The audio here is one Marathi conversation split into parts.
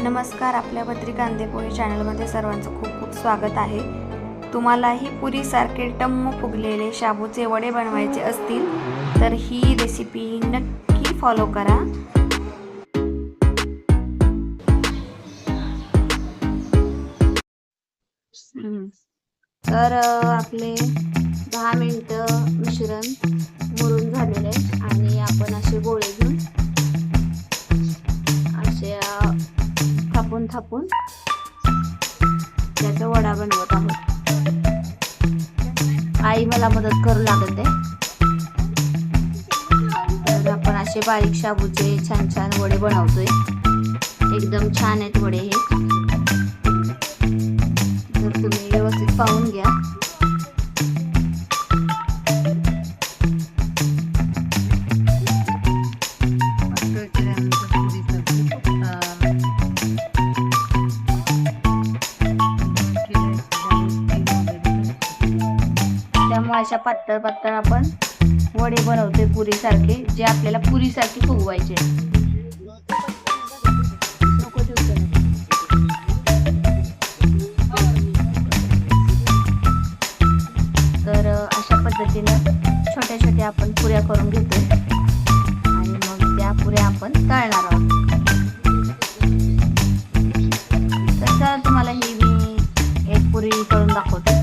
नमस्कार, आपल्या भद्री कांदे पोहे चॅनलमध्ये सर्वांचं खूप खूप स्वागत आहे। तुम्हालाही पुरीसारखे टम्म फुगलेले शाबूचे वडे बनवायचे असतील तर ही रेसिपी नक्की फॉलो करा। तर आपले 10 मिनिटं मिश्रण मुरून झालेले आहे आणि आपण असे गोळे घेऊन असे थापून त्याचा वडा बनवत आहोत। आई मला मदत करू लागत आहे। तर आपण असे बारीक शाबूचे छान छान वडे बनवतोय। एकदम छान आहेत वडे हे, जर तुम्ही व्यवस्थित पाहून घ्या। त्यामुळे अशा पातळ पातळ आपण वडे बनवतोय पुरीसारखे, जे आपल्याला पुरीसारखे फुगवायचे। तर अशा पद्धतीने छोट्या छोट्या आपण पुऱ्या करून घेतोय आणि मग त्या पुऱ्या आपण तळणार आहोत। तर तुम्हाला ही मी एक पुरी तळून दाखवते।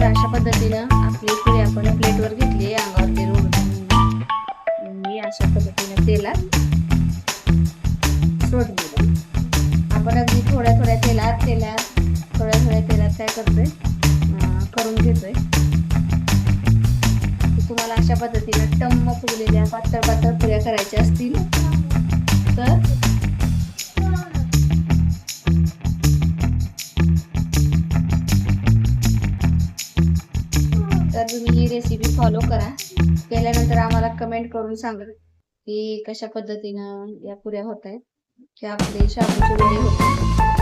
अशा पद्धतीने आपली पुरी आपण प्लेटवर घेतली, अंगावर तेल उडवून मी अशा पद्धतीने तेलात सोडली। आपण अगदी थोड्या तेलात काय करतोय, करून घेतोय। तुम्हाला अशा पद्धतीने टम्म फुगलेल्या पातळ पुऱ्या करायच्या असतील तर तुम्ही ही रेसिपी फॉलो करा। केल्यानंतर आम्हाला कमेंट करून सांगा की कशा पद्धतीने या पुऱ्या होत आहेत, की आपले शाबूचे वडे होत आहेत।